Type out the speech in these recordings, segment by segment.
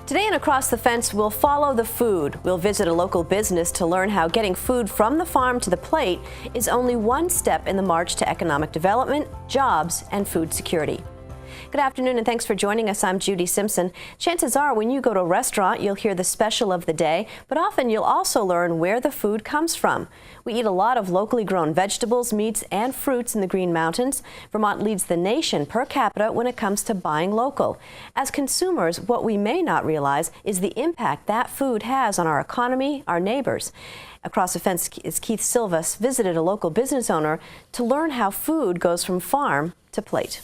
Today in Across the Fence, we'll follow the food. We'll visit a local business to learn how getting food from the farm to the plate is only one step in the march to economic development, jobs, and food security. Good afternoon and thanks for joining us. I'm Judy Simpson. Chances are when you go to a restaurant, you'll hear the special of the day, but often you'll also learn where the food comes from. We eat a lot of locally grown vegetables, meats, and fruits in the Green Mountains. Vermont leads the nation per capita when it comes to buying local. As consumers, what we may not realize is the impact that food has on our economy, our neighbors. Across the Fence is Keith Silvas visited a local business owner to learn how food goes from farm to plate.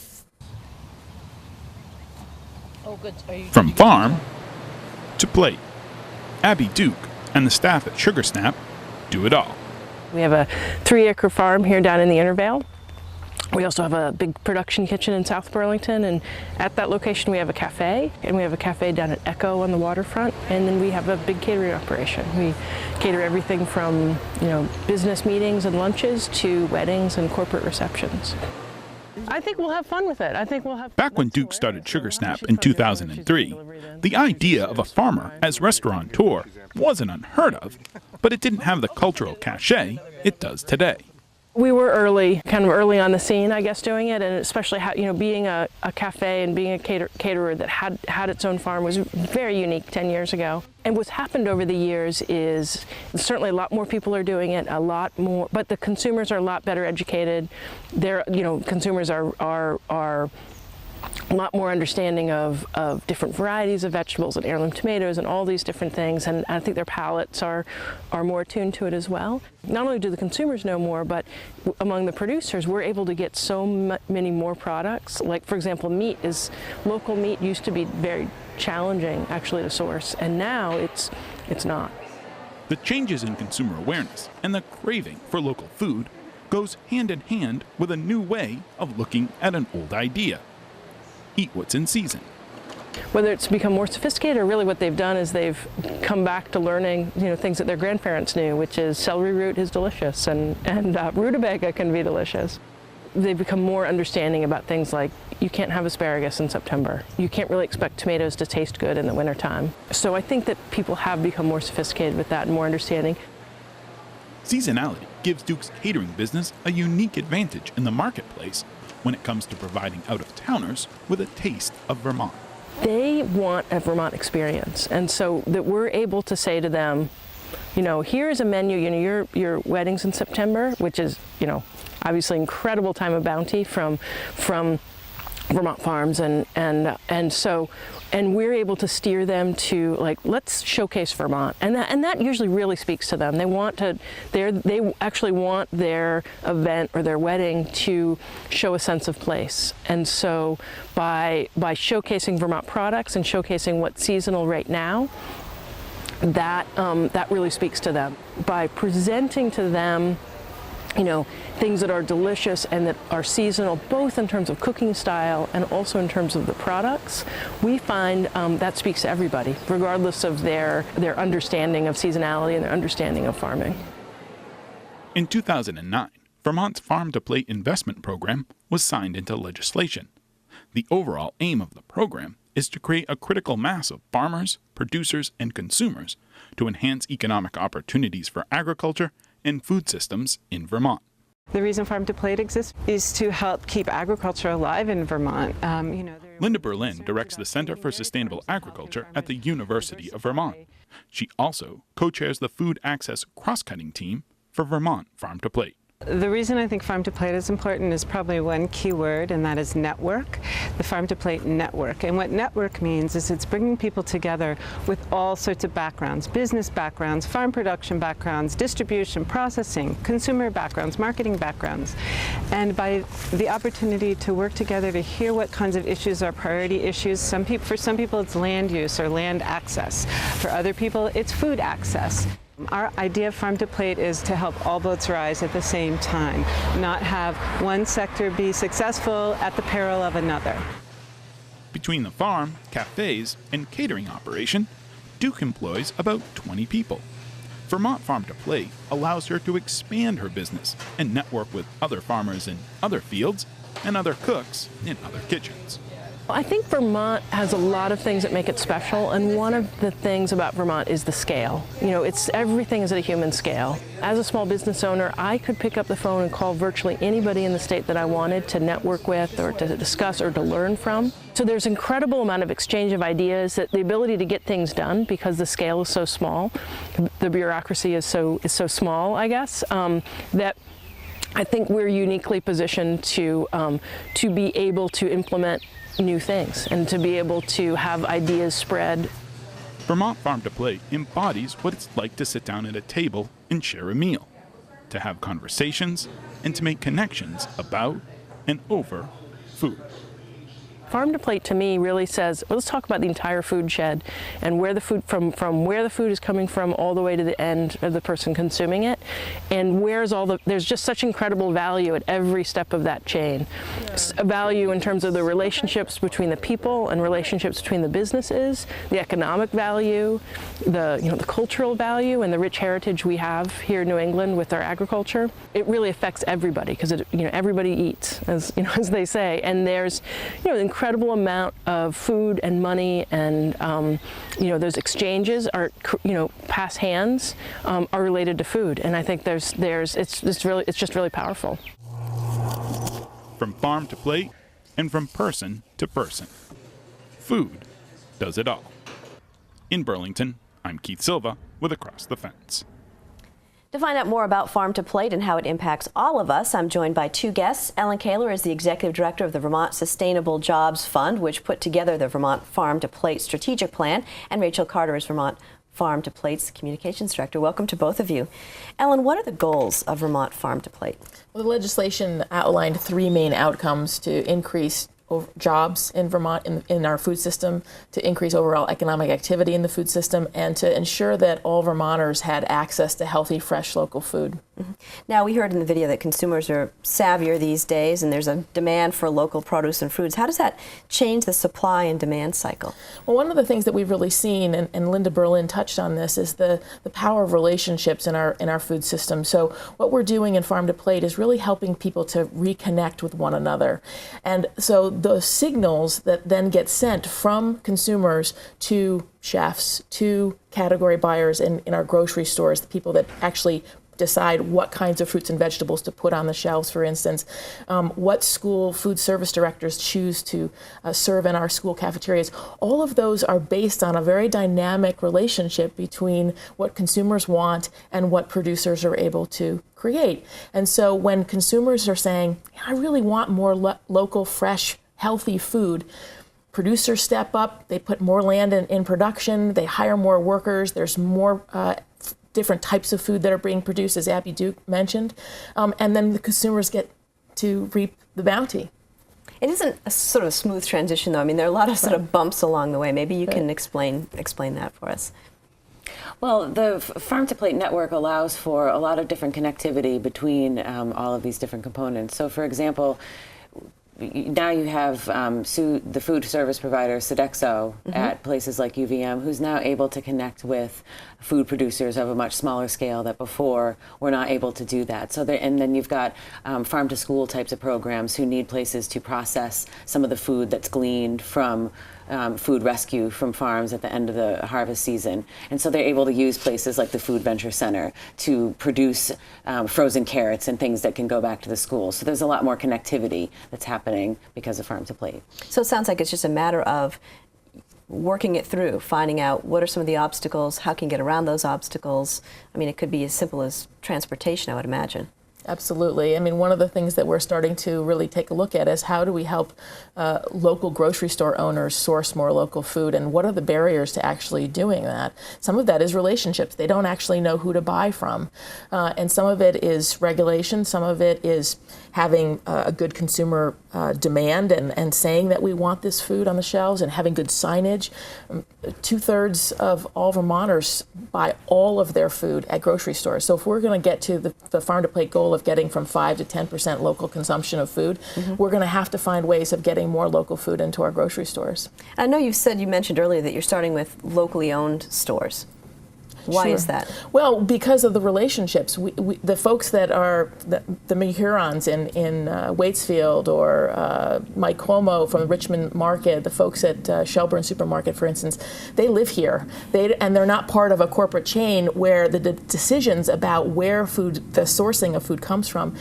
From farm to plate, Abby Duke and the staff at Sugar Snap do it all. We have a 3-acre farm here down in the Intervale. We also have a big production kitchen in South Burlington, and at that location we have a cafe, and we have a cafe down at Echo on the waterfront, and then we have a big catering operation. We cater everything from, business meetings and lunches to weddings and corporate receptions. I think we'll have fun with it. Back when Duke started Sugar Snap in 2003, the idea of a farmer as restaurateur wasn't unheard of, but it didn't have the cultural cachet it does today. We were kind of early on the scene, I guess, doing it, and especially being a cafe and being a caterer that had its own farm was very unique 10 years ago. And what's happened over the years is certainly a lot more people are doing it, a lot more, but the consumers are a lot better educated. Consumers are a lot more understanding of different varieties of vegetables and heirloom tomatoes and all these different things, and I think their palates are more attuned to it as well. Not only do the consumers know more, but among the producers we're able to get so many more products. Like, for example, local meat used to be very challenging actually to source, and now it's not. The changes in consumer awareness and the craving for local food goes hand in hand with a new way of looking at an old idea. Eat what's in season. Whether it's become more sophisticated or really what they've done is they've come back to learning things that their grandparents knew, which is celery root is delicious and rutabaga can be delicious. They've become more understanding about things like you can't have asparagus in September. You can't really expect tomatoes to taste good in the wintertime. So I think that people have become more sophisticated with that and more understanding. Seasonality gives Duke's catering business a unique advantage in the marketplace when it comes to providing out-of-towners with a taste of Vermont. They want a Vermont experience, and so that we're able to say to them, here's a menu, your weddings in September, which is, obviously incredible time of bounty from Vermont farms, and we're able to steer them to let's showcase Vermont, and that usually really speaks to them. They actually want their event or their wedding to show a sense of place, and so by showcasing Vermont products and showcasing what's seasonal right now, that really speaks to them. By presenting to them things that are delicious and that are seasonal, both in terms of cooking style and also in terms of the products, we find that speaks to everybody, regardless of their understanding of seasonality and their understanding of farming. In 2009, Vermont's Farm to Plate investment program was signed into legislation. The overall aim of the program is to create a critical mass of farmers, producers, and consumers to enhance economic opportunities for agriculture and food systems in Vermont. The reason Farm to Plate exists is to help keep agriculture alive in Vermont. Linda Berlin directs the Center for Sustainable Agriculture at the University of Vermont. She also co-chairs the Food Access Cross-Cutting Team for Vermont Farm to Plate. The reason I think Farm to Plate is important is probably one key word, and that is network. The Farm to Plate network. And what network means is it's bringing people together with all sorts of backgrounds, business backgrounds, farm production backgrounds, distribution, processing, consumer backgrounds, marketing backgrounds. And by the opportunity to work together to hear what kinds of issues are priority issues, for some people it's land use or land access. For other people it's food access. Our idea of Farm to Plate is to help all boats rise at the same time, not have one sector be successful at the peril of another. Between the farm, cafes, and catering operation, Duke employs about 20 people. Vermont Farm to Plate allows her to expand her business and network with other farmers in other fields and other cooks in other kitchens. I think Vermont has a lot of things that make it special, and one of the things about Vermont is the scale. You know, everything is at a human scale. As a small business owner, I could pick up the phone and call virtually anybody in the state that I wanted to network with or to discuss or to learn from. So there's an incredible amount of exchange of ideas, that the ability to get things done because the scale is so small, the bureaucracy is so small, I guess, that I think we're uniquely positioned to be able to implement new things and to be able to have ideas spread. Vermont Farm to Plate embodies what it's like to sit down at a table and share a meal, to have conversations, and to make connections about and over food. Farm to Plate to me really says, well, let's talk about the entire food shed and where the food from where the food is coming from all the way to the end of the person consuming it, and there's just such incredible value at every step of that chain. A value in terms of the relationships between the people and relationships between the businesses, the economic value, the cultural value, and the rich heritage we have here in New England with our agriculture. It really affects everybody because everybody eats, as they say, and there's incredible amount of food and money, and those exchanges are pass hands are related to food, and I think it's just really powerful. From farm to plate and from person to person, food does it all. In Burlington, I'm Keith Silva with Across the Fence. To find out more about Farm to Plate and how it impacts all of us, I'm joined by two guests. Ellen Kaler is the Executive Director of the Vermont Sustainable Jobs Fund, which put together the Vermont Farm to Plate Strategic Plan, and Rachel Carter is Vermont Farm to Plate's Communications Director. Welcome to both of you. Ellen, what are the goals of Vermont Farm to Plate? Well, the legislation outlined three main outcomes: to increase jobs in Vermont in our food system, to increase overall economic activity in the food system, and to ensure that all Vermonters had access to healthy, fresh, local food. Mm-hmm. Now, we heard in the video that consumers are savvier these days and there's a demand for local produce and foods. How does that change the supply and demand cycle? Well, one of the things that we've really seen, and Linda Berlin touched on this, is the power of relationships in our food system. So what we're doing in Farm to Plate is really helping people to reconnect with one another. And so the signals that then get sent from consumers to chefs, to category buyers in our grocery stores, the people that actually decide what kinds of fruits and vegetables to put on the shelves, for instance, what school food service directors choose to serve in our school cafeterias. All of those are based on a very dynamic relationship between what consumers want and what producers are able to create. And so when consumers are saying, I really want more local, fresh, healthy food, producers step up, they put more land in production, they hire more workers, there's more different types of food that are being produced, as Abby Duke mentioned, and then the consumers get to reap the bounty. It isn't a sort of a smooth transition, though. I mean, there are a lot of sort of bumps along the way. Maybe you can explain that for us. Well, the Farm to Plate network allows for a lot of different connectivity between all of these different components. So, for example, now you have the food service provider Sodexo at places like UVM, who's now able to connect with food producers of a much smaller scale that before were not able to do that. So and then you've got farm to school types of programs who need places to process some of the food that's gleaned from food rescue from farms at the end of the harvest season. And so they're able to use places like the Food Venture Center to produce frozen carrots and things that can go back to the schools. So there's a lot more connectivity that's happening because of Farm to Plate. So it sounds like it's just a matter of working it through, finding out what are some of the obstacles, how can you get around those obstacles. I mean, it could be as simple as transportation, I would imagine. Absolutely. I mean, one of the things that we're starting to really take a look at is how do we help local grocery store owners source more local food, and what are the barriers to actually doing that? Some of that is relationships. They don't actually know who to buy from. And some of it is regulation. Some of it is having a good consumer demand and saying that we want this food on the shelves and having good signage. 2/3 of all Vermonters buy all of their food at grocery stores. So if we're going to get to the farm to plate goal of getting from 5 to 10% local consumption of food, we're going to have to find ways of getting more local food into our grocery stores. I know you mentioned earlier that you're starting with locally owned stores. Why Sure. is that? Well, because of the relationships. The folks that are the Mahurons in Waitsfield, or Mike Cuomo from the Richmond Market, the folks at Shelburne Supermarket, for instance, they live here. And they're not part of a corporate chain where the decisions about where the sourcing of food comes from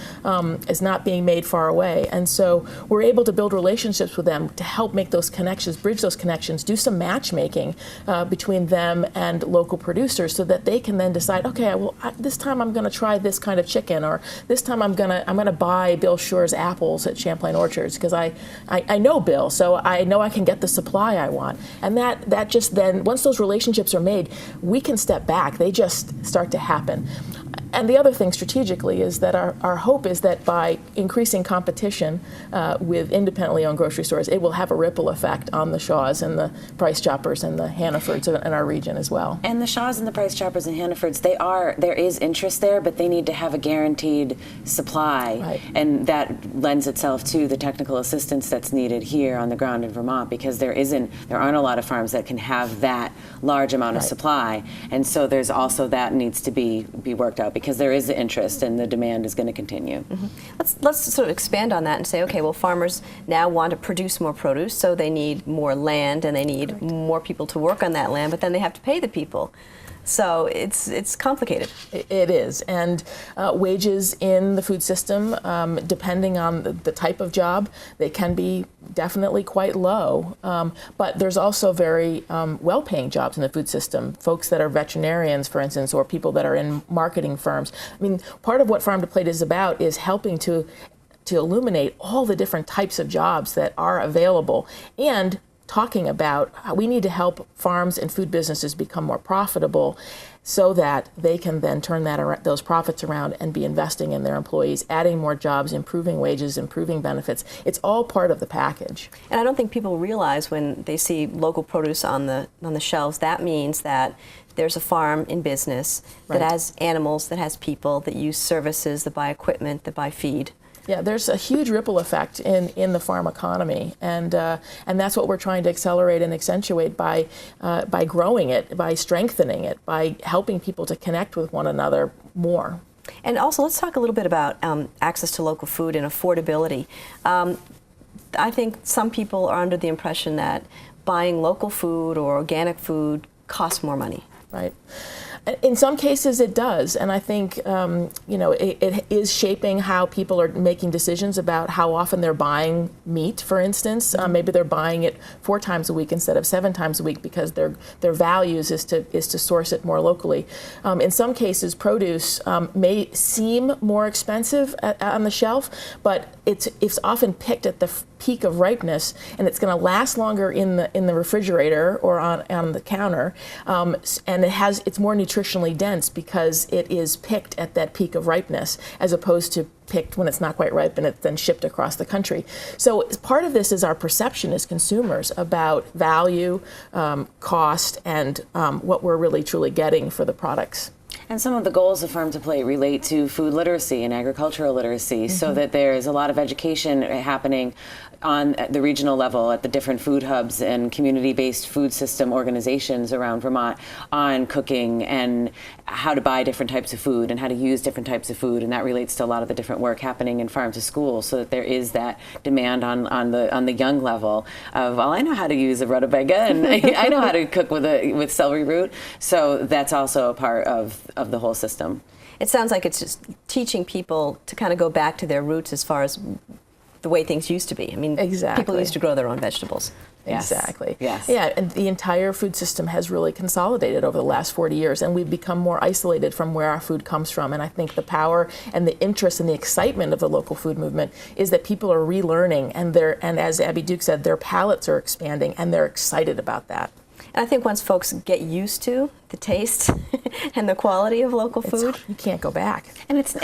is not being made far away. And so we're able to build relationships with them to help make those connections, bridge those connections, do some matchmaking between them and local producers, so that they can then decide, okay, well, this time I'm going to try this kind of chicken, or this time I'm going to buy Bill Schuer's apples at Champlain Orchards because I know Bill, so I know I can get the supply I want. And that just then, once those relationships are made, we can step back. They just start to happen. And the other thing strategically is that our hope is that by increasing competition with independently owned grocery stores, it will have a ripple effect on the Shaws and the Price Choppers and the Hannafords in our region as well. And the Shaws and the Price Choppers and Hannafords, there is interest there, but they need to have a guaranteed supply. Right. And that lends itself to the technical assistance that's needed here on the ground in Vermont, because there aren't a lot of farms that can have that large amount of Right. supply. And so there's also that needs to be worked out, because there is the interest and the demand is going to continue. Let's sort of expand on that and say, okay, well, farmers now want to produce more produce, so they need more land and they need Correct. more people to work on that land, but then they have to pay the people. So it's complicated. It is, and wages in the food system, depending on the type of job, they can be definitely quite low. But there's also very well-paying jobs in the food system. Folks that are veterinarians, for instance, or people that are in marketing firms. I mean, part of what Farm to Plate is about is helping to illuminate all the different types of jobs that are available, and talking about how we need to help farms and food businesses become more profitable so that they can then turn those profits around and be investing in their employees, adding more jobs, improving wages, improving benefits. It's all part of the package. And I don't think people realize when they see local produce on the shelves, that means that there's a farm in business that Right. has animals, that has people, that use services, that buy equipment, that buy feed. Yeah, there's a huge ripple effect in the farm economy, and that's what we're trying to accelerate and accentuate by growing it, by strengthening it, by helping people to connect with one another more. And also, let's talk a little bit about access to local food and affordability. I think some people are under the impression that buying local food or organic food costs more money. Right. In some cases it does, and I think it is shaping how people are making decisions about how often they're buying meat, for instance. Maybe they're buying it 4 times a week instead of 7 times a week because their values is to source it more locally. In some cases, produce may seem more expensive on the shelf, but it's often picked at the peak of ripeness, and it's going to last longer in the refrigerator or on the counter, and it's more nutritionally dense because it is picked at that peak of ripeness, as opposed to picked when it's not quite ripe and it's then shipped across the country. So part of this is our perception as consumers about value, cost, and what we're really truly getting for the products. And some of the goals of Farm to Plate relate to food literacy and agricultural literacy, so that there is a lot of education happening on the regional level at the different food hubs and community-based food system organizations around Vermont on cooking and how to buy different types of food and how to use different types of food, and that relates to a lot of the different work happening in Farm to School, so that there is that demand on the young level of, well, I know how to use a rutabaga and I know how to cook with celery root, so that's also a part of the whole system. It sounds like it's just teaching people to kind of go back to their roots as far as the way things used to be. I mean, Exactly. people used to grow their own vegetables. Yes. Exactly. Yes. Yeah, and the entire food system has really consolidated over the last 40 years, and we've become more isolated from where our food comes from. And I think the power and the interest and the excitement of the local food movement is that people are relearning, and as Abby Duke said, their palates are expanding, and they're excited about that. And I think once folks get used to the taste and the quality of local food, You can't go back. And it's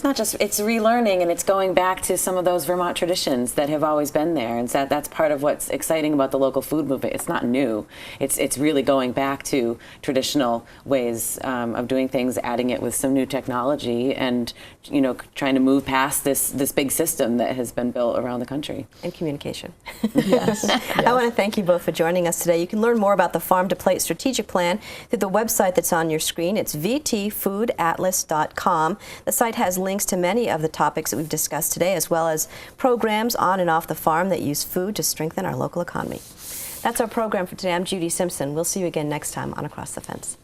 not just, it's relearning, and it's going back to some of those Vermont traditions that have always been there. And so that's part of what's exciting about the local food movement. It's not new. It's really going back to traditional ways of doing things, adding it with some new technology, and trying to move past this big system that has been built around the country. and communication. Yes. I want to thank you both for joining us today. You can learn more about the Farm to Plate Strategic Plan through the website that's on your screen. It's vtfoodatlas.com. The site has links to many of the topics that we've discussed today, as well as programs on and off the farm that use food to strengthen our local economy. That's our program for today. I'm Judy Simpson. We'll see you again next time on Across the Fence.